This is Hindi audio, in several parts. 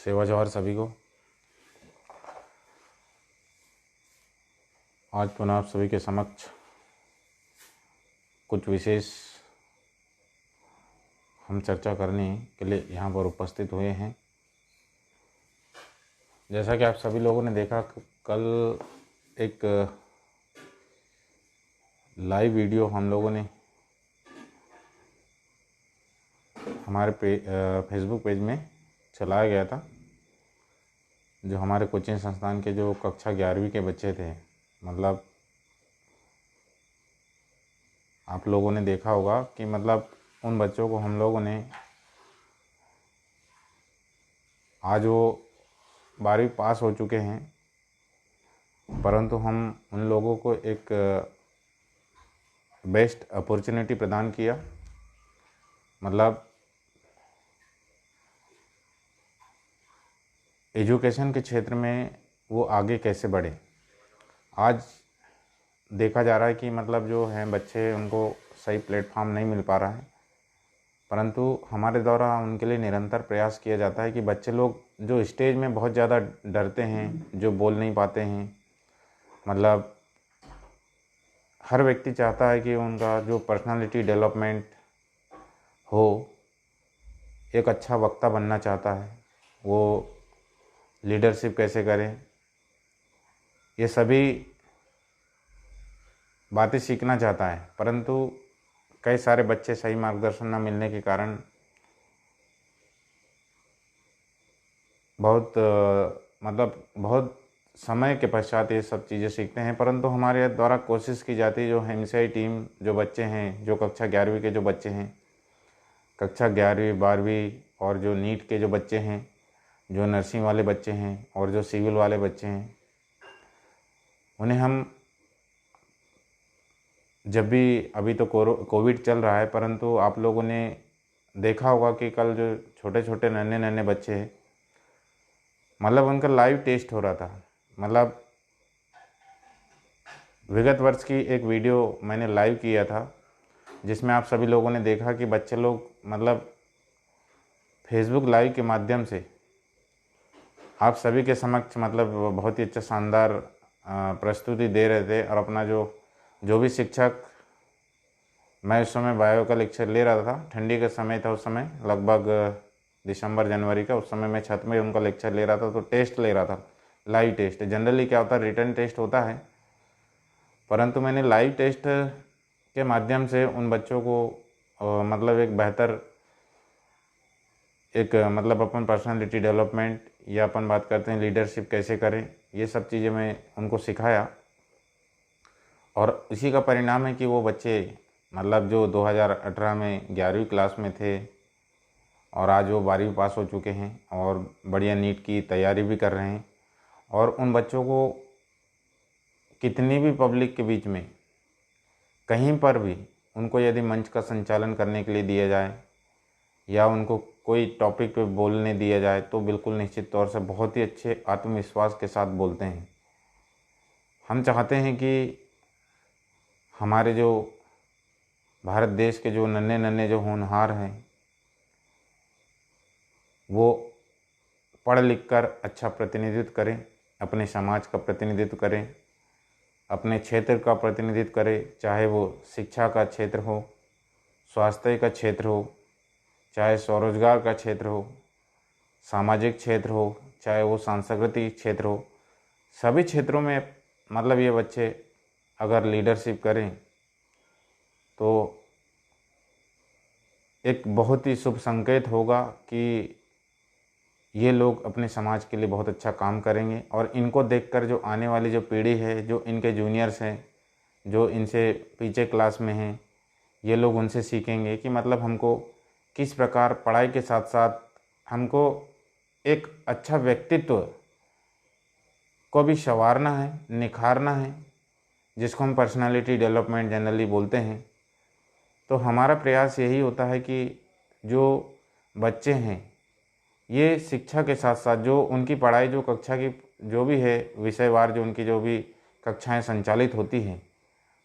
सेवा जौहर सभी को। आज पुनः आप सभी के समक्ष कुछ विशेष हम चर्चा करने के लिए यहाँ पर उपस्थित हुए हैं। जैसा कि आप सभी लोगों ने देखा, कल एक लाइव वीडियो हम लोगों ने हमारे फेसबुक पेज में चलाया गया था। जो हमारे कोचिंग संस्थान के जो कक्षा 11वीं के बच्चे थे, मतलब आप लोगों ने देखा होगा कि मतलब उन बच्चों को हम लोगों ने आज वो 12वीं पास हो चुके हैं, परंतु हम उन लोगों को एक बेस्ट अपॉर्चुनिटी प्रदान किया। मतलब एजुकेशन के क्षेत्र में वो आगे कैसे बढ़े। आज देखा जा रहा है कि मतलब जो हैं बच्चे, उनको सही प्लेटफॉर्म नहीं मिल पा रहा है, परंतु हमारे द्वारा उनके लिए निरंतर प्रयास किया जाता है कि बच्चे लोग जो स्टेज में बहुत ज़्यादा डरते हैं, जो बोल नहीं पाते हैं, मतलब हर व्यक्ति चाहता है कि उनका जो पर्सनालिटी डेवलपमेंट हो, एक अच्छा वक्ता बनना चाहता है, वो लीडरशिप कैसे करें, ये सभी बातें सीखना चाहता है। परंतु कई सारे बच्चे सही मार्गदर्शन न मिलने के कारण बहुत समय के पश्चात ये सब चीज़ें सीखते हैं। परंतु हमारे द्वारा कोशिश की जाती है, जो एमसीआई टीम जो बच्चे हैं, जो कक्षा 11वीं के जो बच्चे हैं, कक्षा 11वीं 12वीं और जो नीट के जो बच्चे हैं, जो नर्सिंग वाले बच्चे हैं और जो सिविल वाले बच्चे हैं, उन्हें हम जब भी, अभी तो कोविड चल रहा है, परंतु आप लोगों ने देखा होगा कि कल जो छोटे छोटे नन्हे नन्हे बच्चे हैं, मतलब उनका लाइव टेस्ट हो रहा था। मतलब विगत वर्ष की एक वीडियो मैंने लाइव किया था, जिसमें आप सभी लोगों ने देखा कि बच्चे लोग मतलब फेसबुक लाइव के माध्यम से आप सभी के समक्ष मतलब बहुत ही अच्छा शानदार प्रस्तुति दे रहे थे। और अपना जो भी शिक्षक, मैं उस समय बायो का लेक्चर ले रहा था, ठंडी का समय था उस समय, लगभग दिसंबर जनवरी का। उस समय मैं छत में उनका लेक्चर ले रहा था, तो टेस्ट ले रहा था, लाइव टेस्ट। जनरली क्या होता है, रिटर्न टेस्ट होता है, परंतु मैंने लाइव टेस्ट के माध्यम से उन बच्चों को मतलब एक बेहतर मतलब अपन पर्सनालिटी डेवलपमेंट, या अपन बात करते हैं लीडरशिप कैसे करें, ये सब चीज़ें मैं उनको सिखाया। और इसी का परिणाम है कि वो बच्चे मतलब जो 2018 में 11वीं क्लास में थे और आज वो 12वीं पास हो चुके हैं और बढ़िया नीट की तैयारी भी कर रहे हैं। और उन बच्चों को कितनी भी पब्लिक के बीच में कहीं पर भी उनको यदि मंच का संचालन करने के लिए दिया जाए या उनको कोई टॉपिक पे बोलने दिया जाए, तो बिल्कुल निश्चित तौर से बहुत ही अच्छे आत्मविश्वास के साथ बोलते हैं। हम चाहते हैं कि हमारे जो भारत देश के जो नन्हे नन्हे जो होनहार हैं, वो पढ़ लिख कर अच्छा प्रतिनिधित्व करें, अपने समाज का प्रतिनिधित्व करें, अपने क्षेत्र का प्रतिनिधित्व करें, चाहे वो शिक्षा का क्षेत्र हो, स्वास्थ्य का क्षेत्र हो, चाहे स्वरोजगार का क्षेत्र हो, सामाजिक क्षेत्र हो, चाहे वो सांस्कृतिक क्षेत्र हो। सभी क्षेत्रों में मतलब ये बच्चे अगर लीडरशिप करें तो एक बहुत ही शुभ संकेत होगा कि ये लोग अपने समाज के लिए बहुत अच्छा काम करेंगे। और इनको देखकर जो आने वाली जो पीढ़ी है, जो इनके जूनियर्स हैं, जो इनसे पीछे क्लास में हैं, ये लोग उनसे सीखेंगे कि मतलब हमको किस प्रकार पढ़ाई के साथ साथ हमको एक अच्छा व्यक्तित्व को भी संवारना है, निखारना है, जिसको हम पर्सनालिटी डेवलपमेंट जनरली बोलते हैं। तो हमारा प्रयास यही होता है कि जो बच्चे हैं, ये शिक्षा के साथ साथ जो उनकी पढ़ाई, जो कक्षा की जो भी है विषयवार, जो उनकी जो भी कक्षाएं संचालित होती हैं,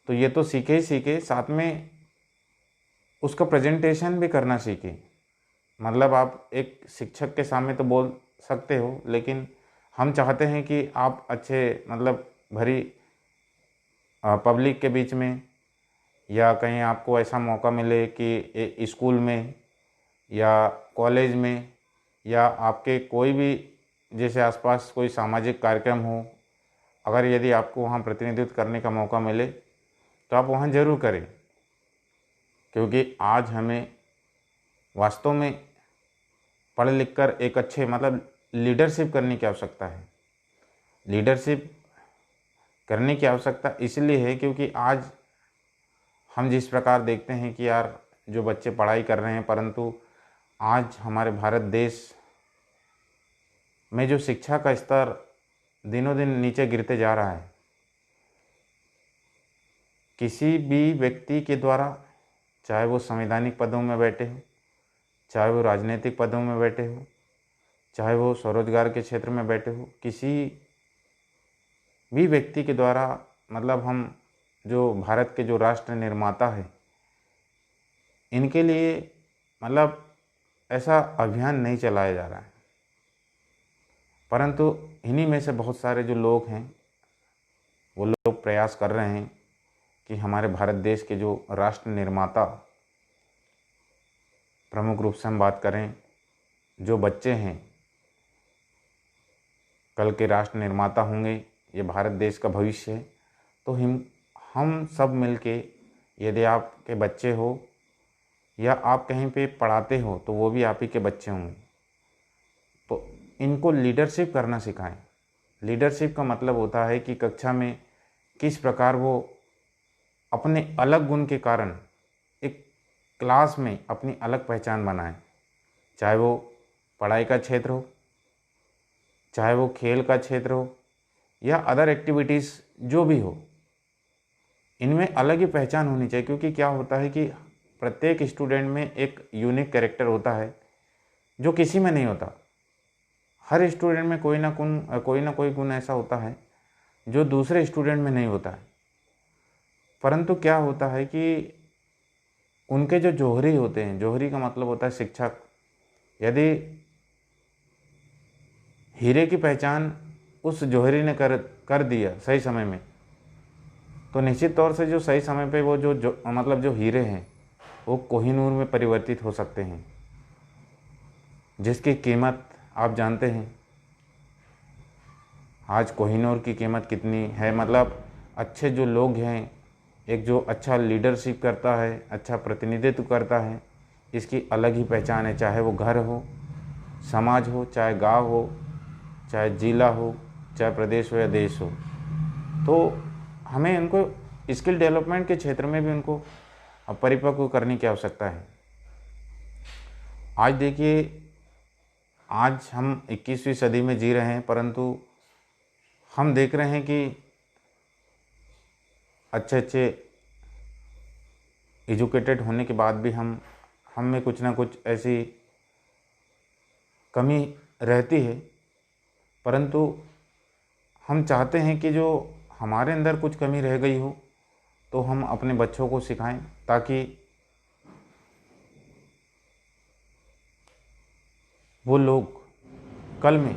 तो ये तो सीखे ही सीखे, साथ में उसका प्रेजेंटेशन भी करना सीखें। मतलब आप एक शिक्षक के सामने तो बोल सकते हो, लेकिन हम चाहते हैं कि आप अच्छे मतलब भरी पब्लिक के बीच में या कहीं आपको ऐसा मौका मिले कि स्कूल में या कॉलेज में या आपके कोई भी जैसे आसपास कोई सामाजिक कार्यक्रम हो, अगर यदि आपको वहाँ प्रतिनिधित्व करने का मौका मिले तो आप वहाँ ज़रूर करें, क्योंकि आज हमें वास्तव में पढ़ लिख कर एक अच्छे मतलब लीडरशिप करने की आवश्यकता है। लीडरशिप करने की आवश्यकता इसलिए है क्योंकि आज हम जिस प्रकार देखते हैं कि यार जो बच्चे पढ़ाई कर रहे हैं, परंतु आज हमारे भारत देश में जो शिक्षा का स्तर दिनों दिन नीचे गिरते जा रहा है, किसी भी व्यक्ति के द्वारा, चाहे वो संवैधानिक पदों में बैठे हो, चाहे वो राजनीतिक पदों में बैठे हो, चाहे वो स्वरोजगार के क्षेत्र में बैठे हो, किसी भी व्यक्ति के द्वारा मतलब हम जो भारत के जो राष्ट्र निर्माता है, इनके लिए मतलब ऐसा अभियान नहीं चलाया जा रहा है। परंतु इन्हीं में से बहुत सारे जो लोग हैं वो लोग प्रयास कर रहे हैं कि हमारे भारत देश के जो राष्ट्र निर्माता, प्रमुख रूप से हम बात करें जो बच्चे हैं, कल के राष्ट्र निर्माता होंगे, ये भारत देश का भविष्य है। तो हम सब मिलके, यदि आपके बच्चे हो या आप कहीं पे पढ़ाते हो तो वो भी आप ही के बच्चे होंगे, तो इनको लीडरशिप करना सिखाएं। लीडरशिप का मतलब होता है कि कक्षा में किस प्रकार वो अपने अलग गुण के कारण एक क्लास में अपनी अलग पहचान बनाएं, चाहे वो पढ़ाई का क्षेत्र हो, चाहे वो खेल का क्षेत्र हो या अदर एक्टिविटीज़ जो भी हो, इनमें अलग ही पहचान होनी चाहिए। क्योंकि क्या होता है कि प्रत्येक स्टूडेंट में एक यूनिक कैरेक्टर होता है जो किसी में नहीं होता। हर स्टूडेंट में कोई ना कोई गुण ऐसा होता है जो दूसरे स्टूडेंट में नहीं होता है। परंतु क्या होता है कि उनके जो जौहरी होते हैं, जौहरी का मतलब होता है शिक्षक, यदि हीरे की पहचान उस जौहरी ने कर दिया सही समय में, तो निश्चित तौर से जो सही समय पे वो जो मतलब जो हीरे हैं वो कोहिनूर में परिवर्तित हो सकते हैं, जिसकी कीमत आप जानते हैं। आज कोहिनूर की कीमत कितनी है। मतलब अच्छे जो लोग हैं, एक जो अच्छा लीडरशिप करता है, अच्छा प्रतिनिधित्व करता है, इसकी अलग ही पहचान है। चाहे वो घर हो, समाज हो, चाहे गांव हो, चाहे जिला हो, चाहे प्रदेश हो या देश हो। तो हमें उनको स्किल डेवलपमेंट के क्षेत्र में भी उनको परिपक्व करने की आवश्यकता है। आज देखिए, आज हम 21वीं सदी में जी रहे हैं, परंतु हम देख रहे हैं कि अच्छे एजुकेटेड होने के बाद भी हम में कुछ ना कुछ ऐसी कमी रहती है। परंतु हम चाहते हैं कि जो हमारे अंदर कुछ कमी रह गई हो तो हम अपने बच्चों को सिखाएं, ताकि वो लोग कल में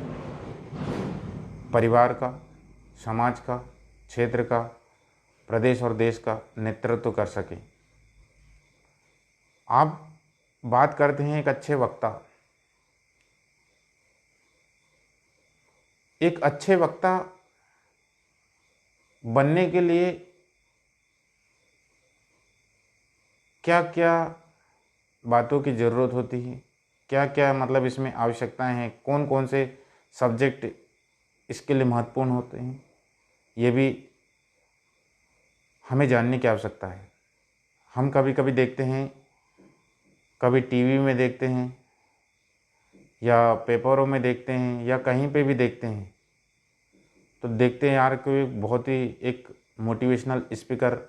परिवार का, समाज का, क्षेत्र का, प्रदेश और देश का नेतृत्व कर सकें। आप बात करते हैं एक अच्छे वक्ता। एक अच्छे वक्ता बनने के लिए क्या क्या बातों की ज़रूरत होती है, क्या क्या मतलब इसमें आवश्यकताएं हैं, कौन कौन से सब्जेक्ट इसके लिए महत्वपूर्ण होते हैं, ये भी हमें जानने की आवश्यकता है। हम कभी कभी देखते हैं, कभी टीवी में देखते हैं या पेपरों में देखते हैं या कहीं पे भी देखते हैं, तो देखते हैं यार कोई बहुत ही एक मोटिवेशनल स्पीकर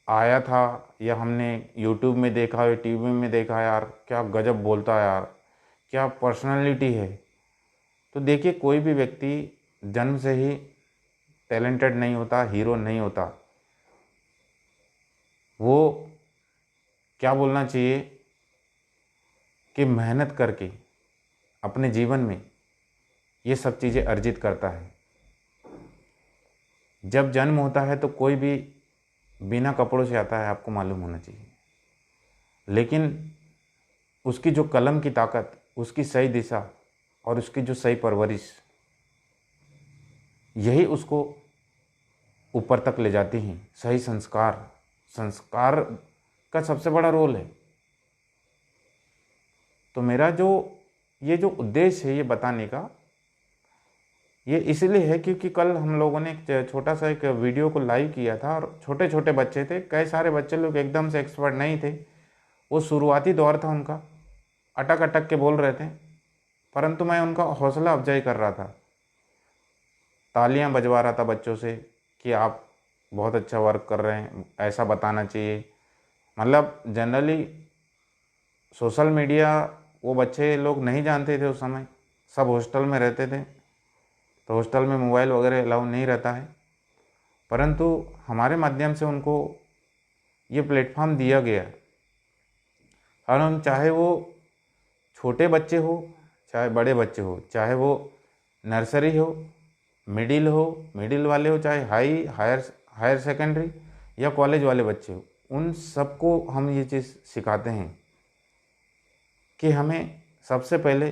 आया था, या हमने यूट्यूब में देखा या टीवी में देखा, यार क्या गजब बोलता है यार, क्या पर्सनालिटी है। तो देखिए, कोई भी व्यक्ति जन्म से ही टैलेंटेड नहीं होता, हीरो नहीं होता। वो क्या बोलना चाहिए कि मेहनत करके अपने जीवन में ये सब चीज़ें अर्जित करता है। जब जन्म होता है तो कोई भी बिना कपड़ों से आता है, आपको मालूम होना चाहिए, लेकिन उसकी जो कलम की ताकत, उसकी सही दिशा और उसकी जो सही परवरिश, यही उसको ऊपर तक ले जाती हैं। सही संस्कार, संस्कार का सबसे बड़ा रोल है। तो मेरा जो ये जो उद्देश्य है ये बताने का, ये इसलिए है क्योंकि कल हम लोगों ने एक छोटा सा एक वीडियो को लाइव किया था और छोटे छोटे बच्चे थे, कई सारे बच्चे लोग एकदम से एक्सपर्ट नहीं थे। वो शुरुआती दौर था उनका, अटक अटक के बोल रहे थे, परंतु मैं उनका हौसला अफजाई कर रहा था, तालियां बजवा रहा था बच्चों से कि आप बहुत अच्छा वर्क कर रहे हैं, ऐसा बताना चाहिए। मतलब जनरली सोशल मीडिया वो बच्चे लोग नहीं जानते थे उस समय, सब हॉस्टल में रहते थे, तो हॉस्टल में मोबाइल वगैरह अलाउ नहीं रहता है, परंतु हमारे माध्यम से उनको ये प्लेटफॉर्म दिया गया। और हम चाहे वो छोटे बच्चे हो चाहे बड़े बच्चे हो, चाहे वो नर्सरी हो, मिडिल वाले हो, चाहे हायर सेकेंडरी या कॉलेज वाले बच्चे हो, उन सबको हम ये चीज़ सिखाते हैं कि हमें सबसे पहले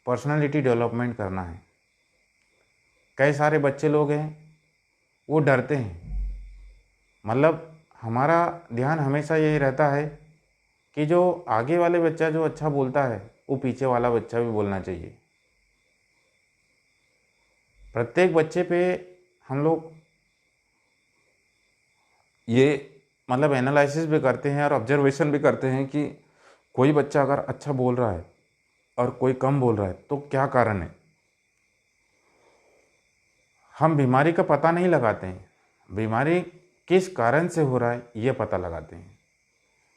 पर्सनालिटी डेवलपमेंट करना है। कई सारे बच्चे लोग हैं वो डरते हैं, मतलब हमारा ध्यान हमेशा यही रहता है कि जो आगे वाले बच्चा जो अच्छा बोलता है वो पीछे वाला बच्चा भी बोलना चाहिए। प्रत्येक बच्चे पे हम लोग ये मतलब एनालिसिस भी करते हैं और ऑब्जर्वेशन भी करते हैं कि कोई बच्चा अगर अच्छा बोल रहा है और कोई कम बोल रहा है तो क्या कारण है। हम बीमारी का पता नहीं लगाते हैं, बीमारी किस कारण से हो रहा है ये पता लगाते हैं।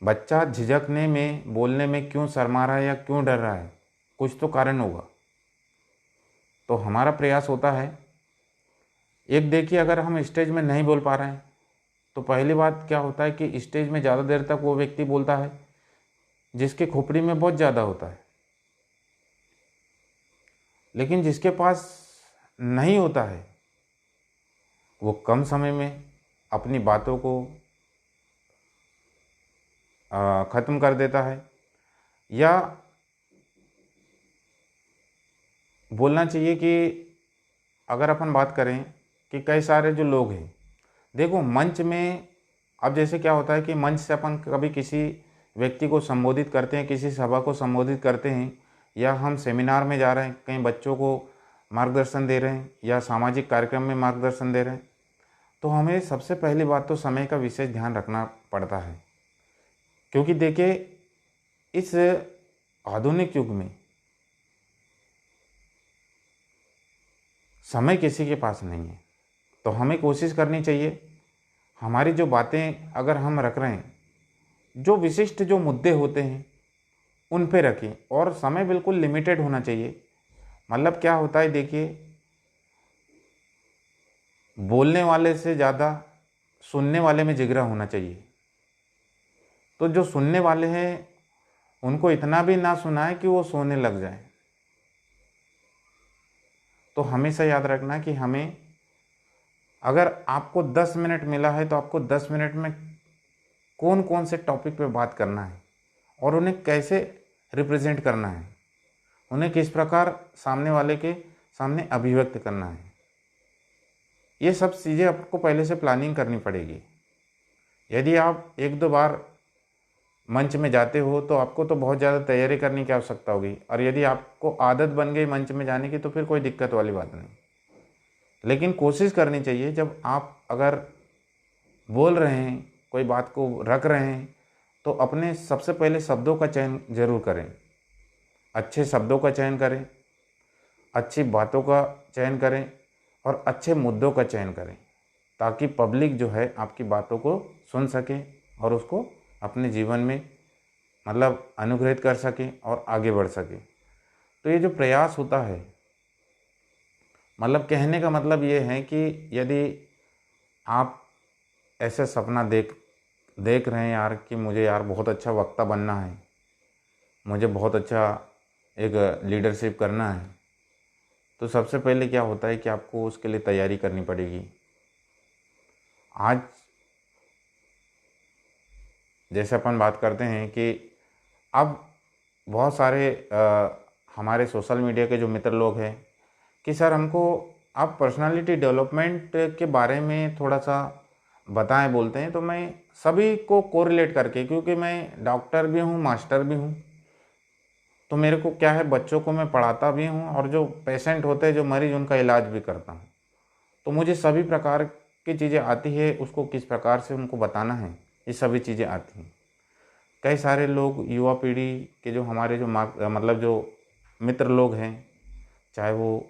बच्चा झिझकने में, बोलने में क्यों शर्मा रहा है या क्यों डर रहा है, कुछ तो कारण होगा। तो हमारा प्रयास होता है, एक देखिए अगर हम स्टेज में नहीं बोल पा रहे हैं तो पहली बात क्या होता है कि स्टेज में ज़्यादा देर तक वो व्यक्ति बोलता है जिसके खोपड़ी में बहुत ज़्यादा होता है, लेकिन जिसके पास नहीं होता है वो कम समय में अपनी बातों को ख़त्म कर देता है। या बोलना चाहिए कि अगर अपन बात करें कि कई सारे जो लोग हैं, देखो मंच में, अब जैसे क्या होता है कि मंच से अपन कभी किसी व्यक्ति को संबोधित करते हैं, किसी सभा को संबोधित करते हैं, या हम सेमिनार में जा रहे हैं, कहीं बच्चों को मार्गदर्शन दे रहे हैं या सामाजिक कार्यक्रम में मार्गदर्शन दे रहे हैं, तो हमें सबसे पहली बात तो समय का विशेष ध्यान रखना पड़ता है। क्योंकि देखिए इस आधुनिक युग में समय किसी के पास नहीं है, तो हमें कोशिश करनी चाहिए हमारी जो बातें अगर हम रख रहे हैं, जो विशिष्ट जो मुद्दे होते हैं उन पे रखें, और समय बिल्कुल लिमिटेड होना चाहिए। मतलब क्या होता है देखिए, बोलने वाले से ज़्यादा सुनने वाले में जिगरा होना चाहिए। तो जो सुनने वाले हैं उनको इतना भी ना सुनाए कि वो सोने लग जाए। तो हमेशा याद रखना कि हमें, अगर आपको 10 मिनट मिला है तो आपको 10 मिनट में कौन कौन से टॉपिक पे बात करना है और उन्हें कैसे रिप्रेजेंट करना है, उन्हें किस प्रकार सामने वाले के सामने अभिव्यक्त करना है, ये सब चीज़ें आपको पहले से प्लानिंग करनी पड़ेगी। यदि आप एक दो बार मंच में जाते हो तो आपको तो बहुत ज़्यादा तैयारी करने की आवश्यकता होगी, और यदि आपको आदत बन गई मंच में जाने की तो फिर कोई दिक्कत वाली बात नहीं। लेकिन कोशिश करनी चाहिए जब आप अगर बोल रहे हैं, कोई बात को रख रहे हैं, तो अपने सबसे पहले शब्दों का चयन जरूर करें, अच्छे शब्दों का चयन करें, अच्छी बातों का चयन करें और अच्छे मुद्दों का चयन करें, ताकि पब्लिक जो है आपकी बातों को सुन सके और उसको अपने जीवन में मतलब अनुग्रहित कर सके और आगे बढ़ सके। तो ये जो प्रयास होता है, मतलब कहने का मतलब ये है कि यदि आप ऐसे सपना देख रहे हैं यार कि मुझे यार बहुत अच्छा वक्ता बनना है, मुझे बहुत अच्छा एक लीडरशिप करना है, तो सबसे पहले क्या होता है कि आपको उसके लिए तैयारी करनी पड़ेगी। आज जैसे अपन बात करते हैं कि अब बहुत सारे हमारे सोशल मीडिया के जो मित्र लोग हैं कि सर हमको आप पर्सनालिटी डेवलपमेंट के बारे में थोड़ा सा बताएं बोलते हैं, तो मैं सभी को कोरिलेट करके, क्योंकि मैं डॉक्टर भी हूँ मास्टर भी हूँ, तो मेरे को क्या है, बच्चों को मैं पढ़ाता भी हूँ और जो पेशेंट होते हैं, जो मरीज, उनका इलाज भी करता हूँ। तो मुझे सभी प्रकार की चीज़ें आती है, उसको किस प्रकार से उनको बताना है, ये सभी चीज़ें आती हैं। कई सारे लोग युवा पीढ़ी के जो हमारे जो मतलब जो मित्र लोग हैं, चाहे वो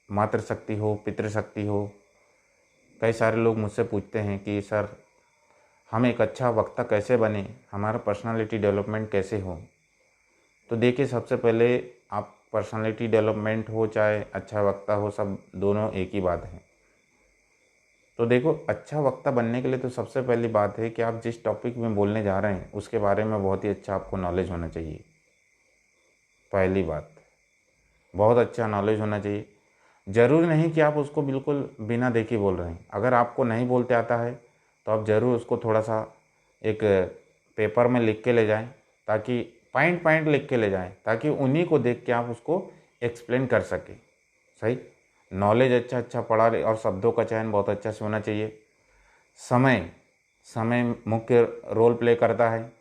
मातृशक्ति हो, पितृशक्ति हो, कई सारे लोग मुझसे पूछते हैं कि सर हम एक अच्छा वक्ता कैसे बने, हमारा पर्सनालिटी डेवलपमेंट कैसे हो। तो देखिए, सबसे पहले आप पर्सनालिटी डेवलपमेंट हो चाहे अच्छा वक्ता हो, सब दोनों एक ही बात है। तो देखो, अच्छा वक्ता बनने के लिए तो सबसे पहली बात है कि आप जिस टॉपिक में बोलने जा रहे हैं उसके बारे में बहुत ही अच्छा आपको नॉलेज होना चाहिए। पहली बात, बहुत अच्छा नॉलेज होना चाहिए। ज़रूरी नहीं कि आप उसको बिल्कुल बिना देखे बोल रहे हैं। अगर आपको नहीं बोलते आता है तो आप ज़रूर उसको थोड़ा सा एक पेपर में लिख के ले जाएं, ताकि पॉइंट पॉइंट लिख के ले जाएं, ताकि उन्हीं को देख के आप उसको एक्सप्लेन कर सकें। सही, नॉलेज अच्छा पढ़ा ले, और शब्दों का चयन बहुत अच्छा से होना चाहिए। समय समय मुख्य रोल प्ले करता है।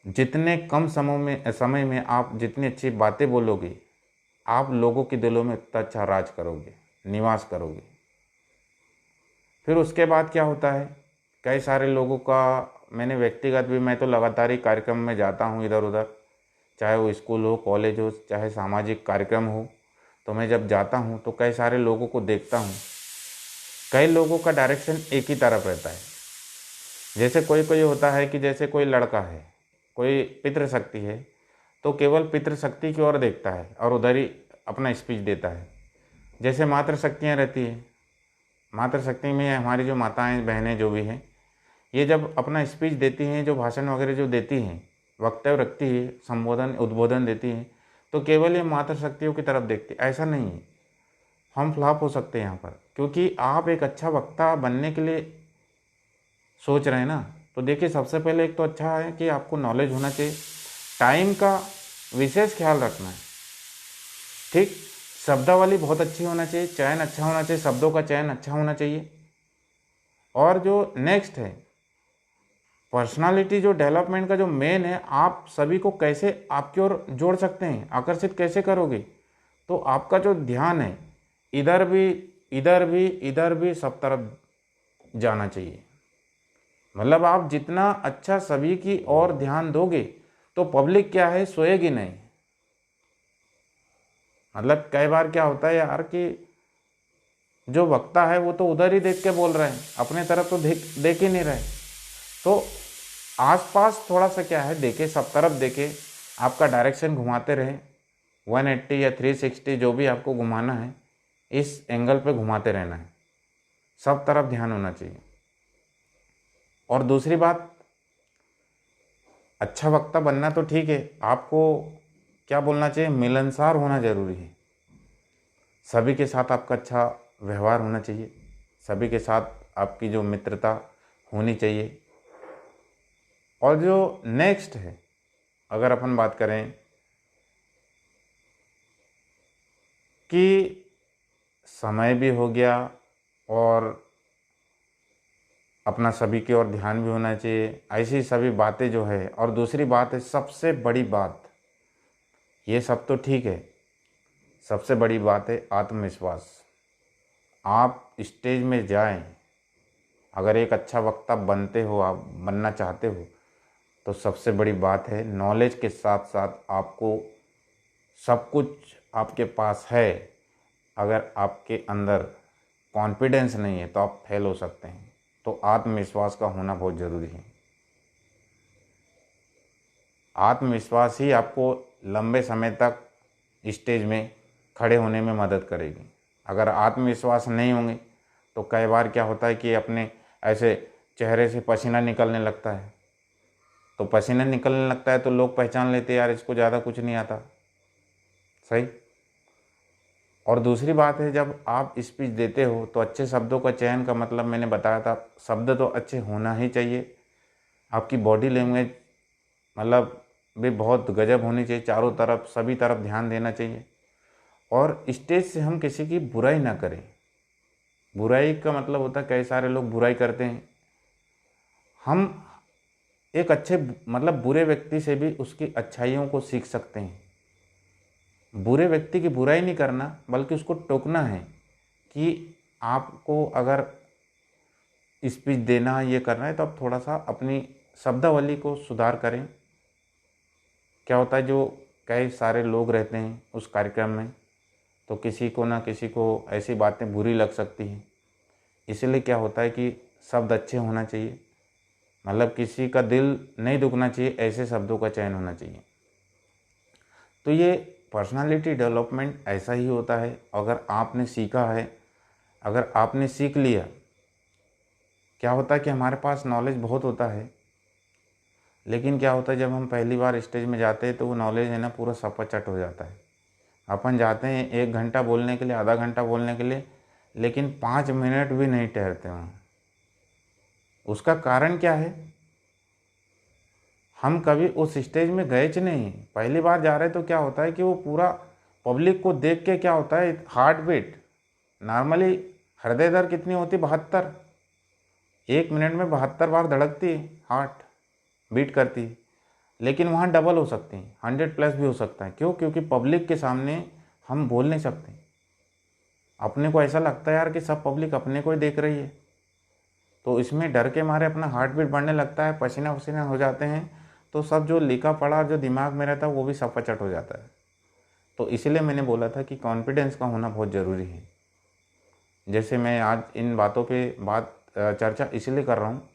जितने कम समय में आप जितनी अच्छी बातें बोलोगे, आप लोगों के दिलों में उतना अच्छा राज करोगे, निवास करोगे। फिर उसके बाद क्या होता है, कई सारे लोगों का मैंने व्यक्तिगत भी, मैं तो लगातार ही कार्यक्रम में जाता हूँ इधर उधर, चाहे वो स्कूल हो, कॉलेज हो, चाहे सामाजिक कार्यक्रम हो, तो मैं जब जाता हूँ तो कई सारे लोगों को देखता हूँ। कई लोगों का डायरेक्शन एक ही तरफ रहता है। जैसे कोई कोई होता है कि जैसे कोई लड़का है, कोई पितृशक्ति है, तो केवल पितृशक्ति की ओर देखता है और उधर ही अपना स्पीच देता है। जैसे मातृशक्तियाँ रहती है, मातृशक्ति में हमारी जो माताएं बहनें जो भी हैं, ये जब अपना स्पीच देती हैं, जो भाषण वगैरह जो देती हैं, वक्तव्य रखती है, संबोधन उद्बोधन देती हैं, तो केवल ये मातृशक्तियों की तरफ देखती। ऐसा नहीं है, हम फ्लॉप हो सकते हैं यहाँ पर, क्योंकि आप एक अच्छा वक्ता बनने के लिए सोच रहे हैं ना। तो देखिए, सबसे पहले एक तो अच्छा है कि आपको नॉलेज होना चाहिए, टाइम का विशेष ख्याल रखना है। ठीक, शब्दावली बहुत अच्छी होना चाहिए, चयन अच्छा होना चाहिए, शब्दों का चयन अच्छा होना चाहिए। और जो नेक्स्ट है, पर्सनालिटी जो डेवलपमेंट का जो मेन है, आप सभी को कैसे आपकी ओर जोड़ सकते हैं, आकर्षित कैसे करोगे। तो आपका जो ध्यान है, इधर भी इधर भी इधर भी सब तरफ जाना चाहिए। मतलब आप जितना अच्छा सभी की ओर ध्यान दोगे तो पब्लिक क्या है, सोएगी नहीं। मतलब कई बार क्या होता है यार कि जो वक्ता है वो तो उधर ही देख के बोल रहे हैं, अपने तरफ तो देख ही नहीं रहे। तो आसपास थोड़ा सा क्या है, देखे, सब तरफ देखे, आपका डायरेक्शन घुमाते रहे, 180 या 360 जो भी आपको घुमाना है, इस एंगल पे घुमाते रहना है, सब तरफ ध्यान होना चाहिए। और दूसरी बात, अच्छा वक्ता बनना तो ठीक है, आपको क्या बोलना चाहिए, मिलनसार होना जरूरी है। सभी के साथ आपका अच्छा व्यवहार होना चाहिए, सभी के साथ आपकी जो मित्रता होनी चाहिए। और जो नेक्स्ट है, अगर अपन बात करें कि समय भी हो गया और अपना सभी की ओर ध्यान भी होना चाहिए, ऐसी सभी बातें जो है। और दूसरी बात है, सबसे बड़ी बात, ये सब तो ठीक है, सबसे बड़ी बात है आत्मविश्वास। आप स्टेज में जाएं, अगर एक अच्छा वक्ता बनते हो, आप बनना चाहते हो, तो सबसे बड़ी बात है, नॉलेज के साथ साथ आपको सब कुछ आपके पास है। अगर आपके अंदर कॉन्फिडेंस नहीं है तो आप फेल हो सकते हैं। तो आत्मविश्वास का होना बहुत ज़रूरी है। आत्मविश्वास ही आपको लंबे समय तक स्टेज में खड़े होने में मदद करेगी। अगर आत्मविश्वास नहीं होंगे तो कई बार क्या होता है कि अपने ऐसे चेहरे से पसीना निकलने लगता है, तो पसीना निकलने लगता है तो लोग पहचान लेते हैं यार इसको ज़्यादा कुछ नहीं आता। सही। और दूसरी बात है, जब आप स्पीच देते हो तो अच्छे शब्दों का चयन का मतलब मैंने बताया था, शब्द तो अच्छे होना ही चाहिए। आपकी बॉडी लैंग्वेज मतलब भी बहुत गजब होनी चाहिए, चारों तरफ सभी तरफ ध्यान देना चाहिए। और स्टेज से हम किसी की बुराई ना करें। बुराई का मतलब होता है कई सारे लोग बुराई करते हैं। हम एक अच्छे मतलब बुरे व्यक्ति से भी उसकी अच्छाइयों को सीख सकते हैं। बुरे व्यक्ति की बुराई नहीं करना बल्कि उसको टोकना है कि आपको अगर स्पीच देना ये करना है तो आप थोड़ा सा अपनी शब्दावली को सुधार करें। क्या होता है, जो कई सारे लोग रहते हैं उस कार्यक्रम में, तो किसी को ना किसी को ऐसी बातें बुरी लग सकती हैं। इसलिए क्या होता है कि शब्द अच्छे होना चाहिए, मतलब किसी का दिल नहीं दुखना चाहिए, ऐसे शब्दों का चयन होना चाहिए। तो ये पर्सनालिटी डेवलपमेंट ऐसा ही होता है। अगर आपने सीखा है, अगर आपने सीख लिया, क्या होता है कि हमारे पास नॉलेज बहुत होता है, लेकिन क्या होता है जब हम पहली बार स्टेज में जाते हैं तो वो नॉलेज है ना पूरा सपाचट हो जाता है। अपन जाते हैं 1 घंटा बोलने के लिए, आधा घंटा बोलने के लिए, लेकिन 5 मिनट भी नहीं ठहरते वहाँ। उसका कारण क्या है? हम कभी उस स्टेज में गए च नहीं, पहली बार जा रहे तो क्या होता है कि वो पूरा पब्लिक को देख के क्या होता है, हार्ट बीट नॉर्मली हृदय दर कितनी होती है, 72। 1 मिनट में 72 बार धड़कती है, हार्ट बीट करती है। लेकिन वहाँ डबल हो सकती हैं, 100+ भी हो सकता है। क्यों? क्योंकि पब्लिक के सामने हम बोल नहीं सकते। अपने को ऐसा लगता है यार कि सब पब्लिक अपने को ही देख रही है, तो इसमें डर के मारे अपना हार्ट बीट बढ़ने लगता है, पसीना वसीना हो जाते हैं, तो सब जो लिखा पढ़ा जो दिमाग में रहता है वो भी सपाचट हो जाता है। तो इसलिए मैंने बोला था कि कॉन्फिडेंस का होना बहुत ज़रूरी है। जैसे मैं आज इन बातों पे चर्चा इसलिए कर रहा हूँ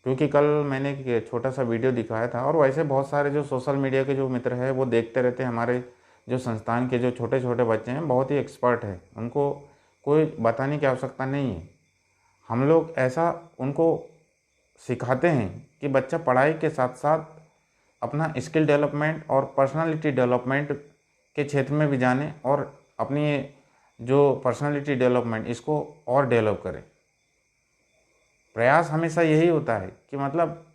क्योंकि कल मैंने एक छोटा सा वीडियो दिखाया था, और वैसे बहुत सारे जो सोशल मीडिया के जो मित्र हैं वो देखते रहते हैं। हमारे जो संस्थान के जो छोटे छोटे बच्चे हैं बहुत ही एक्सपर्ट हैं, उनको कोई बताने की आवश्यकता नहीं है। हम लोग ऐसा उनको सिखाते हैं कि बच्चा पढ़ाई के साथ साथ अपना स्किल डेवलपमेंट और पर्सनालिटी डेवलपमेंट के क्षेत्र में भी जाने और अपनी जो पर्सनालिटी डेवलपमेंट इसको और डेवलप करें। प्रयास हमेशा यही होता है कि मतलब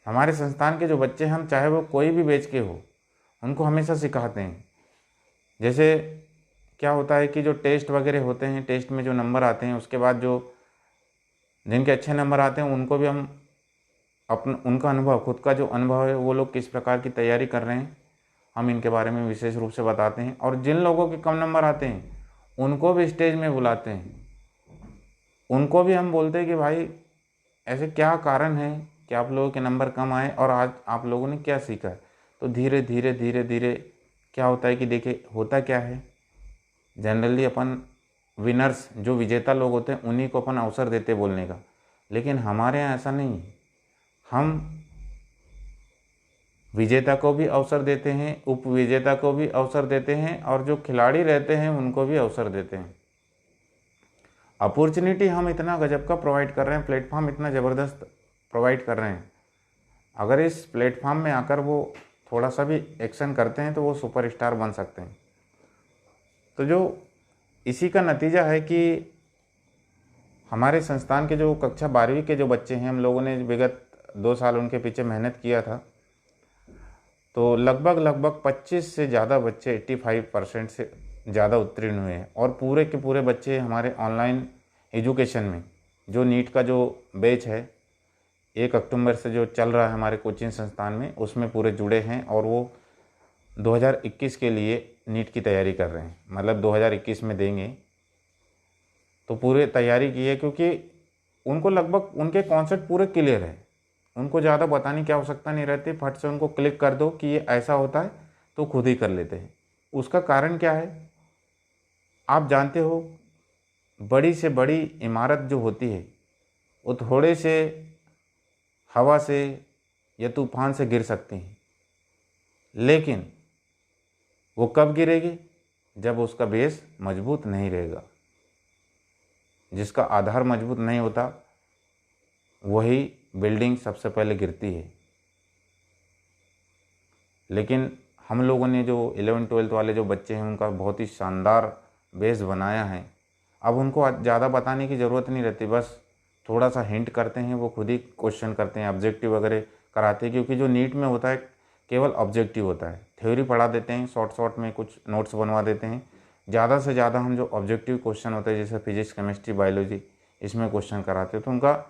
हमारे संस्थान के जो बच्चे हैं, हम चाहे वो कोई भी बैच के हो, उनको हमेशा सिखाते हैं। जैसे क्या होता है कि जो टेस्ट वगैरह होते हैं, टेस्ट में जो नंबर आते हैं, उसके बाद जो जिनके अच्छे नंबर आते हैं उनको भी हम उनका अनुभव, खुद का जो अनुभव है, वो लोग किस प्रकार की तैयारी कर रहे हैं, हम इनके बारे में विशेष रूप से बताते हैं। और जिन लोगों के कम नंबर आते हैं उनको भी स्टेज में बुलाते हैं, उनको भी हम बोलते हैं कि भाई ऐसे क्या कारण है कि आप लोगों के नंबर कम आए और आज आप लोगों ने क्या सीखा है। तो धीरे धीरे धीरे धीरे क्या होता है कि देखिए होता क्या है, जनरली अपन विनर्स जो विजेता लोग होते हैं उन्हीं को अपन अवसर देते बोलने का, लेकिन हमारे यहाँ ऐसा नहीं है। हम विजेता को भी अवसर देते हैं, उपविजेता को भी अवसर देते हैं, और जो खिलाड़ी रहते हैं उनको भी अवसर देते हैं। अपॉर्चुनिटी हम इतना गजब का प्रोवाइड कर रहे हैं, प्लेटफॉर्म इतना ज़बरदस्त प्रोवाइड कर रहे हैं। अगर इस प्लेटफॉर्म में आकर वो थोड़ा सा भी एक्शन करते हैं तो वो सुपरस्टार बन सकते हैं। तो जो इसी का नतीजा है कि हमारे संस्थान के जो कक्षा 12वीं के जो बच्चे हैं, हम लोगों ने विगत 2 साल उनके पीछे मेहनत किया था, तो लगभग 25 से ज़्यादा बच्चे 85% से ज़्यादा उत्तीर्ण हुए हैं। और पूरे के पूरे बच्चे हमारे ऑनलाइन एजुकेशन में जो नीट का जो बैच है 1 अक्टूबर से जो चल रहा है हमारे कोचिंग संस्थान में, उसमें पूरे जुड़े हैं और वो 2021 के लिए नीट की तैयारी कर रहे हैं, मतलब 2021 में देंगे। तो पूरे तैयारी की है क्योंकि उनको लगभग उनके कॉन्सेप्ट पूरे क्लियर है, उनको ज़्यादा बताने की आवश्यकता नहीं रहती, फट से उनको क्लिक कर दो कि ये ऐसा होता है तो खुद ही कर लेते हैं। उसका कारण क्या है आप जानते हो, बड़ी से बड़ी इमारत जो होती है वो थोड़े से हवा से या तूफान से गिर सकती हैं, लेकिन वो कब गिरेगी? जब उसका बेस मजबूत नहीं रहेगा। जिसका आधार मजबूत नहीं होता वही बिल्डिंग सबसे पहले गिरती है। लेकिन हम लोगों ने जो 11th-12th वाले जो बच्चे हैं उनका बहुत ही शानदार बेस बनाया है। अब उनको ज़्यादा बताने की ज़रूरत नहीं रहती, बस थोड़ा सा हिंट करते हैं, वो खुद ही क्वेश्चन करते हैं, ऑब्जेक्टिव वगैरह कराते हैं। क्योंकि जो नीट में होता है केवल ऑब्जेक्टिव होता है, थ्योरी पढ़ा देते हैं, शॉर्ट शॉर्ट में कुछ नोट्स बनवा देते हैं। ज़्यादा से ज़्यादा हम जो ऑब्जेक्टिव क्वेश्चन होते हैं जैसे फिजिक्स, केमिस्ट्री, बायोलॉजी, इसमें क्वेश्चन कराते हैं। तो उनका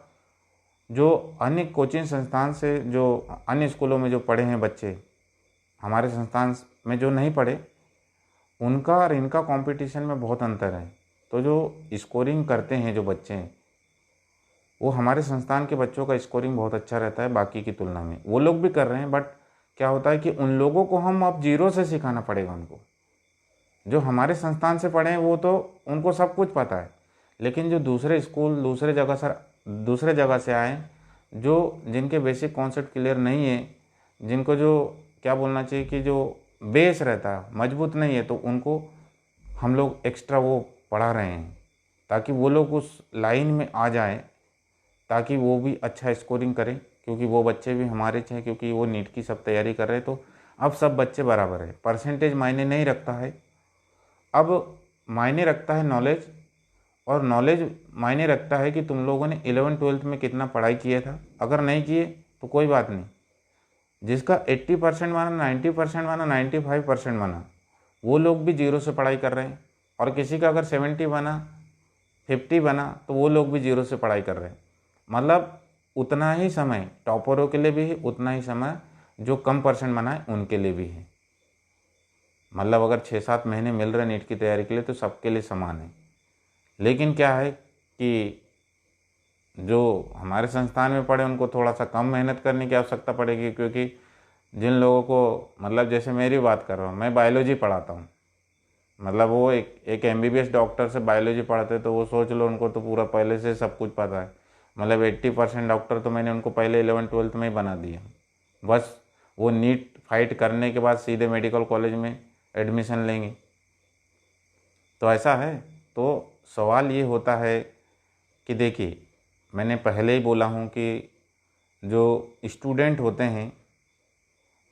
जो अन्य कोचिंग संस्थान से, जो अन्य स्कूलों में जो पढ़े हैं बच्चे, हमारे संस्थान में जो नहीं पढ़े, उनका और इनका कंपटीशन में बहुत अंतर है। तो जो स्कोरिंग करते हैं जो बच्चे हैं, वो हमारे संस्थान के बच्चों का स्कोरिंग बहुत अच्छा रहता है बाकी की तुलना में। वो लोग भी कर रहे हैं, बट क्या होता है कि उन लोगों को हम अब जीरो से सिखाना पड़ेगा उनको। जो हमारे संस्थान से पढ़े हैं वो तो उनको सब कुछ पता है, लेकिन जो दूसरे स्कूल दूसरे जगह से आए, जो जिनके बेसिक कॉन्सेप्ट क्लियर नहीं है, जिनको जो क्या बोलना चाहिए कि जो बेस रहता है मजबूत नहीं है, तो उनको हम लोग एक्स्ट्रा वो पढ़ा रहे हैं ताकि वो लोग उस लाइन में आ जाएं, ताकि वो भी अच्छा स्कोरिंग करें। क्योंकि वो बच्चे भी हमारे हैं, क्योंकि वो नीट की सब तैयारी कर रहे हैं। तो अब सब बच्चे बराबर है, परसेंटेज मायने नहीं रखता है, अब मायने रखता है नॉलेज। और नॉलेज मायने रखता है कि तुम लोगों ने 11th-12th में कितना पढ़ाई किया था। अगर नहीं किए तो कोई बात नहीं, जिसका 80% माना, 90% माना, 95% माना, वो लोग भी जीरो से पढ़ाई कर रहे हैं। और किसी का अगर 70 बना, 50 बना, तो वो लोग भी जीरो से पढ़ाई कर रहे हैं। मतलब उतना ही समय टॉपरों के लिए भी है, उतना ही समय जो कम परसेंट बनाए उनके लिए भी है। मतलब अगर 6-7 महीने मिल रहे नीट की तैयारी के लिए तो सबके लिए समान है। लेकिन क्या है कि जो हमारे संस्थान में पढ़े उनको थोड़ा सा कम मेहनत करने की आवश्यकता पड़ेगी। क्योंकि जिन लोगों को, मतलब जैसे मेरी बात कर रहा हूँ, मैं बायोलॉजी पढ़ाता हूँ, मतलब वो एक MBBS डॉक्टर से बायोलॉजी पढ़ाते, तो वो सोच लो उनको तो पूरा पहले से सब कुछ पता है। मतलब 80% डॉक्टर तो मैंने उनको पहले 11th-12th में ही बना दिया। बस वो नीट फाइट करने के बाद सीधे मेडिकल कॉलेज में एडमिशन लेंगे। तो ऐसा है। तो सवाल ये होता है कि देखिए, मैंने पहले ही बोला हूँ कि जो स्टूडेंट होते हैं,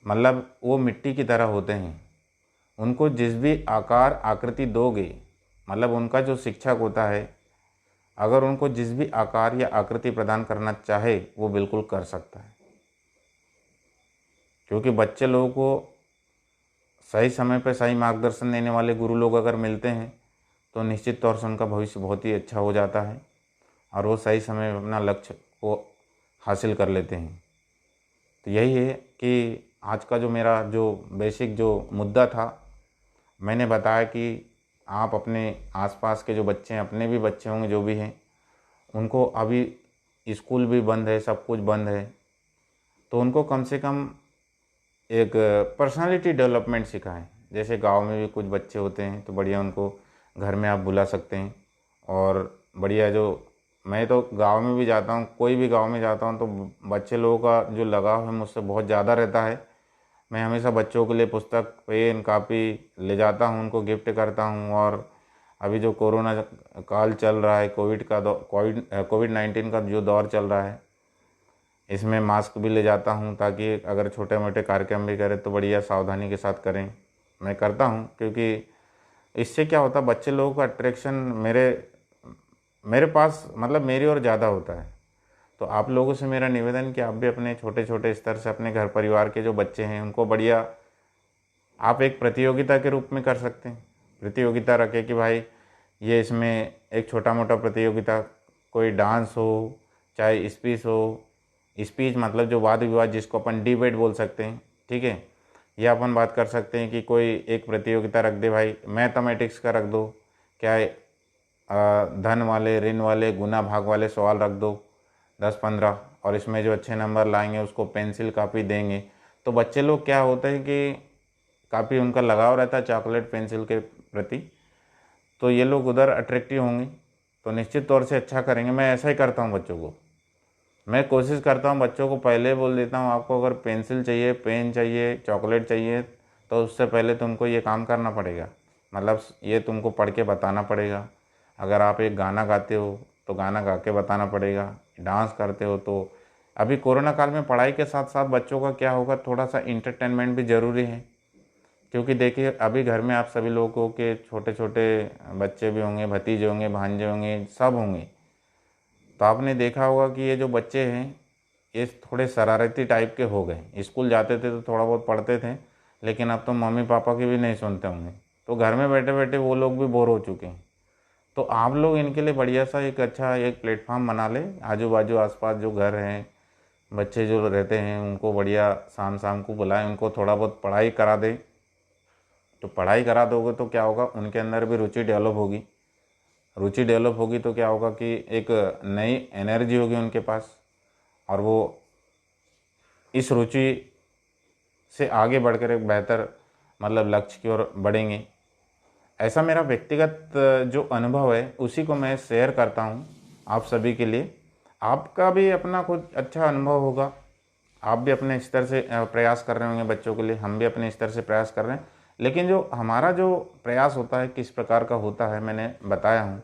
मतलब वो मिट्टी की तरह होते हैं। उनको जिस भी आकार आकृति दोगे, मतलब उनका जो शिक्षक होता है, अगर उनको जिस भी आकार या आकृति प्रदान करना चाहे वो बिल्कुल कर सकता है। क्योंकि बच्चे लोगों को सही समय पर सही मार्गदर्शन देने वाले गुरु लोग अगर मिलते हैं तो निश्चित तौर से उनका भविष्य बहुत ही अच्छा हो जाता है और वो सही समय में अपना लक्ष्य को हासिल कर लेते हैं। तो यही है कि आज का जो मेरा जो बेसिक जो मुद्दा था, मैंने बताया कि आप अपने आसपास के जो बच्चे हैं, अपने भी बच्चे होंगे जो भी हैं, उनको अभी स्कूल भी बंद है, सब कुछ बंद है, तो उनको कम से कम एक पर्सनालिटी डेवलपमेंट सिखाएं। जैसे गांव में भी कुछ बच्चे होते हैं तो बढ़िया उनको घर में आप बुला सकते हैं। और बढ़िया जो, मैं तो गांव में भी जाता हूँ, कोई भी गांव में जाता हूँ तो बच्चे लोगों का जो लगाव है मुझसे बहुत ज़्यादा रहता है। मैं हमेशा बच्चों के लिए पुस्तक, पेन, कापी ले जाता हूँ, उनको गिफ्ट करता हूँ। और अभी जो कोरोना काल चल रहा है, कोविड-19 का जो दौर चल रहा है, इसमें मास्क भी ले जाता हूँ ताकि अगर छोटे मोटे कार्यक्रम भी करें तो बढ़िया सावधानी के साथ करें। मैं करता हूँ क्योंकि इससे क्या होता है, बच्चे लोगों का अट्रैक्शन मेरे मेरे पास, मतलब मेरी ओर ज़्यादा होता है। तो आप लोगों से मेरा निवेदन कि आप भी अपने छोटे छोटे स्तर से अपने घर परिवार के जो बच्चे हैं उनको बढ़िया आप एक प्रतियोगिता के रूप में कर सकते हैं। प्रतियोगिता रखें कि भाई ये इसमें एक छोटा मोटा प्रतियोगिता, कोई डांस हो, चाहे स्पीच हो। स्पीच मतलब जो वाद विवाद जिसको अपन डिबेट बोल सकते हैं, ठीक है। या अपन बात कर सकते हैं कि कोई एक प्रतियोगिता रख दे भाई, मैथमेटिक्स का रख दो, क्या है, धन वाले, ऋण वाले, गुना भाग वाले सवाल रख दो 10-15, और इसमें जो अच्छे नंबर लाएंगे उसको पेंसिल कापी देंगे। तो बच्चे लोग क्या होते हैं कि काफ़ी उनका लगाव रहता है चॉकलेट पेंसिल के प्रति, तो ये लोग उधर अट्रैक्टिव होंगे तो निश्चित तौर से अच्छा करेंगे। मैं ऐसा ही करता हूँ बच्चों को, मैं कोशिश करता हूँ बच्चों को पहले बोल देता हूँ आपको अगर पेंसिल चाहिए, पेन चाहिए, चॉकलेट चाहिए, तो उससे पहले तुमको ये काम करना पड़ेगा, मतलब ये तुमको पढ़ के बताना पड़ेगा। अगर आप एक गाना गाते हो तो गाना गा के बताना पड़ेगा, डांस करते हो तो अभी कोरोना काल में पढ़ाई के साथ साथ बच्चों का क्या होगा, थोड़ा सा इंटरटेनमेंट भी ज़रूरी है। क्योंकि देखिए अभी घर में आप सभी लोगों के छोटे छोटे बच्चे भी होंगे, भतीजे होंगे, भांजे होंगे, सब होंगे। तो आपने देखा होगा कि ये जो बच्चे हैं ये थोड़े शरारती टाइप के हो गए। स्कूल जाते थे तो थोड़ा बहुत पढ़ते थे, लेकिन अब तो मम्मी पापा की भी नहीं सुनते होंगे। तो घर में बैठे बैठे वो लोग भी बोर हो चुके हैं। तो आप लोग इनके लिए बढ़िया सा एक अच्छा एक प्लेटफॉर्म बना ले। आजू बाजू आसपास जो घर हैं, बच्चे जो रहते हैं, उनको बढ़िया शाम शाम को बुलाएं, उनको थोड़ा बहुत पढ़ाई करा दें। तो पढ़ाई करा दोगे तो क्या होगा, उनके अंदर भी रुचि डेवलप होगी। रुचि डेवलप होगी तो क्या होगा कि एक नई एनर्जी होगी उनके पास, और वो इस रुचि से आगे बढ़कर एक बेहतर मतलब लक्ष्य की ओर बढ़ेंगे। ऐसा मेरा व्यक्तिगत जो अनुभव है उसी को मैं शेयर करता हूँ आप सभी के लिए। आपका भी अपना कुछ अच्छा अनुभव होगा, आप भी अपने स्तर से प्रयास कर रहे होंगे बच्चों के लिए, हम भी अपने स्तर से प्रयास कर रहे हैं। लेकिन जो हमारा जो प्रयास होता है किस प्रकार का होता है मैंने बताया हूँ।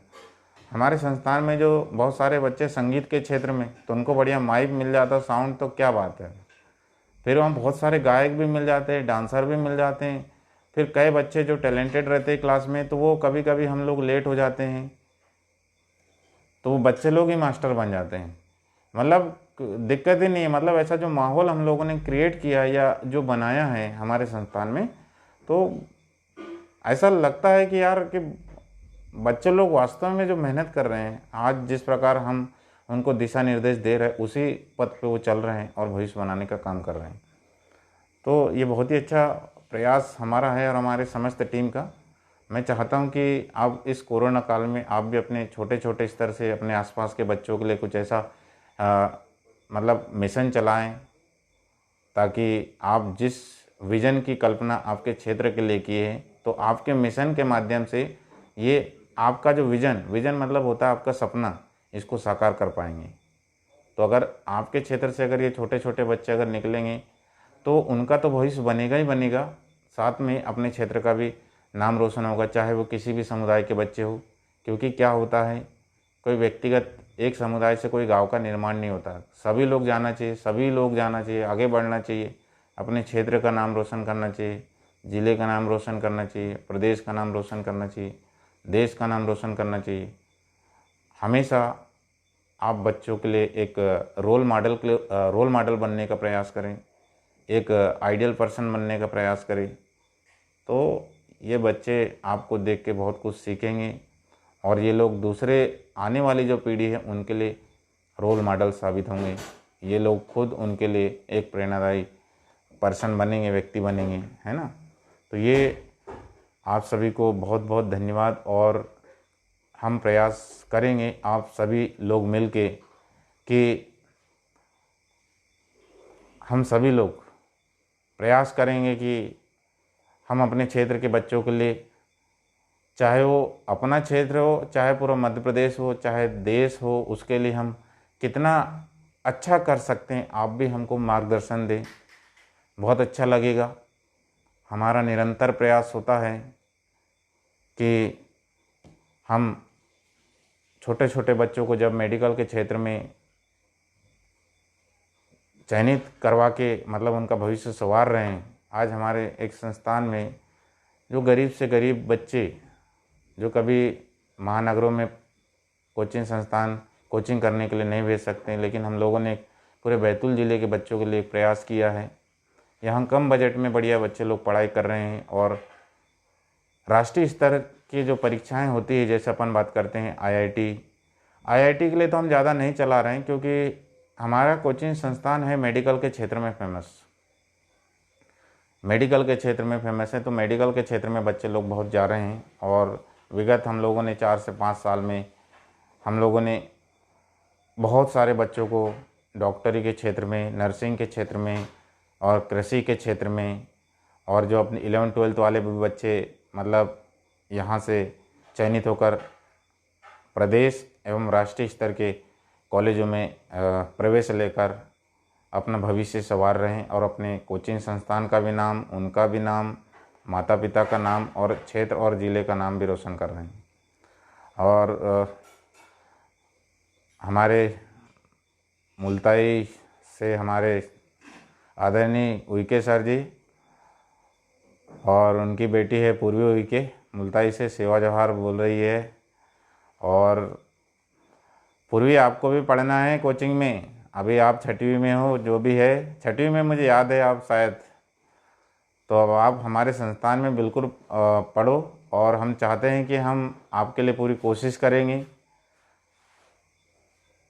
हमारे संस्थान में जो बहुत सारे बच्चे संगीत के क्षेत्र में, तो उनको बढ़िया माइक मिल जाता, साउंड तो क्या बात है। फिर वहाँ बहुत सारे गायक भी मिल जाते हैं, डांसर भी मिल जाते हैं। फिर कई बच्चे जो टैलेंटेड रहते हैं क्लास में, तो वो कभी कभी हम लोग लेट हो जाते हैं तो वो बच्चे लोग ही मास्टर बन जाते हैं। मतलब दिक्कत ही नहीं है। मतलब ऐसा जो माहौल हम लोगों ने क्रिएट किया या जो बनाया है हमारे संस्थान में, तो ऐसा लगता है कि यार कि बच्चे लोग वास्तव में जो मेहनत कर रहे हैं, आज जिस प्रकार हम उनको दिशा निर्देश दे रहे हैं उसी पथ पे वो चल रहे हैं और भविष्य बनाने का काम कर रहे हैं। तो ये बहुत ही अच्छा प्रयास हमारा है और हमारे समस्त टीम का। मैं चाहता हूँ कि आप इस कोरोना काल में आप भी अपने छोटे छोटे स्तर से अपने आसपास के बच्चों के लिए कुछ ऐसा मतलब मिशन चलाएं, ताकि आप जिस विज़न की कल्पना आपके क्षेत्र के लिए किए हैं, तो आपके मिशन के माध्यम से ये आपका जो विज़न मतलब होता है आपका सपना, इसको साकार कर पाएंगे। तो अगर आपके क्षेत्र से अगर ये छोटे छोटे बच्चे अगर निकलेंगे तो उनका तो भविष्य बनेगा ही बनेगा, साथ में अपने क्षेत्र का भी नाम रोशन होगा, चाहे वो किसी भी समुदाय के बच्चे हो। क्योंकि क्या होता है, कोई व्यक्तिगत एक समुदाय से कोई गांव का निर्माण नहीं होता। सभी लोग जाना चाहिए, सभी लोग जाना चाहिए, आगे बढ़ना चाहिए, अपने क्षेत्र का नाम रोशन करना चाहिए, ज़िले का नाम रोशन करना चाहिए, प्रदेश का नाम रोशन करना चाहिए, देश का नाम रोशन करना चाहिए। हमेशा आप बच्चों के लिए एक रोल मॉडल बनने का प्रयास करें, एक आइडियल पर्सन बनने का प्रयास करें। तो ये बच्चे आपको देख के बहुत कुछ सीखेंगे और ये लोग दूसरे आने वाली जो पीढ़ी है उनके लिए रोल मॉडल साबित होंगे। ये लोग खुद उनके लिए एक प्रेरणादायी पर्सन बनेंगे, व्यक्ति बनेंगे, है ना। तो ये आप सभी को बहुत बहुत धन्यवाद, और हम प्रयास करेंगे आप सभी लोग मिलके कि हम सभी लोग प्रयास करेंगे कि हम अपने क्षेत्र के बच्चों के लिए, चाहे वो अपना क्षेत्र हो, चाहे पूरा मध्य प्रदेश हो, चाहे देश हो, उसके लिए हम कितना अच्छा कर सकते हैं आप भी हमको मार्गदर्शन दें। बहुत अच्छा लगेगा। हमारा निरंतर प्रयास होता है कि हम छोटे छोटे बच्चों को जब मेडिकल के क्षेत्र में चयनित करवा के मतलब उनका भविष्य संवार रहे हैं। आज हमारे एक संस्थान में जो गरीब से गरीब बच्चे जो कभी महानगरों में कोचिंग करने के लिए नहीं भेज सकते, लेकिन हम लोगों ने पूरे बैतूल ज़िले के बच्चों के लिए एक प्रयास किया है। यहाँ कम बजट में बढ़िया बच्चे लोग पढ़ाई कर रहे हैं और राष्ट्रीय स्तर की जो परीक्षाएं होती है, जैसे अपन बात करते हैं आईआईटी के लिए तो हम ज़्यादा नहीं चला रहे हैं, क्योंकि हमारा कोचिंग संस्थान है मेडिकल के क्षेत्र में फेमस। मेडिकल के क्षेत्र में फेमस है, तो मेडिकल के क्षेत्र में बच्चे लोग बहुत जा रहे हैं। और विगत हम लोगों ने 4 से 5 साल में हम लोगों ने बहुत सारे बच्चों को डॉक्टरी के क्षेत्र में, नर्सिंग के क्षेत्र में और कृषि के क्षेत्र में, और जो अपने 11-12 वाले भी बच्चे मतलब यहाँ से चयनित होकर प्रदेश एवं राष्ट्रीय स्तर के कॉलेजों में प्रवेश लेकर अपना भविष्य संवार रहे हैं और अपने कोचिंग संस्थान का भी नाम, उनका भी नाम, माता पिता का नाम और क्षेत्र और ज़िले का नाम भी रोशन कर रहे हैं। और हमारे मुल्ताई से हमारे आदरणीय उइके सर जी और उनकी बेटी है पूर्वी उइके, मुल्ताई से सेवा जवाहर बोल रही है। और पूर्वी, आपको भी पढ़ना है कोचिंग में, अभी आप 6वीं में हो, जो भी है 6वीं में मुझे याद है आप शायद, तो अब आप हमारे संस्थान में बिल्कुल पढ़ो और हम चाहते हैं कि हम आपके लिए पूरी कोशिश करेंगे।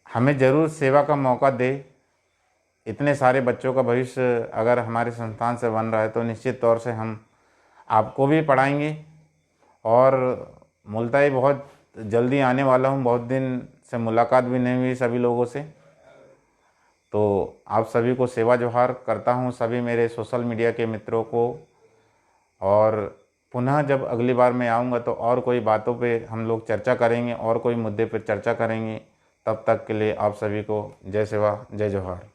हमें ज़रूर सेवा का मौका दे। इतने सारे बच्चों का भविष्य अगर हमारे संस्थान से बन रहा है तो निश्चित तौर से हम आपको भी पढ़ाएंगे। और मुल्ताई बहुत जल्दी आने वाला हूँ, बहुत दिन से मुलाकात भी नहीं हुई सभी लोगों से, तो आप सभी को सेवा जोहार करता हूँ, सभी मेरे सोशल मीडिया के मित्रों को। और पुनः जब अगली बार मैं आऊँगा तो और कोई बातों पे हम लोग चर्चा करेंगे और कोई मुद्दे पर चर्चा करेंगे। तब तक के लिए आप सभी को जय सेवा, जय जोहार।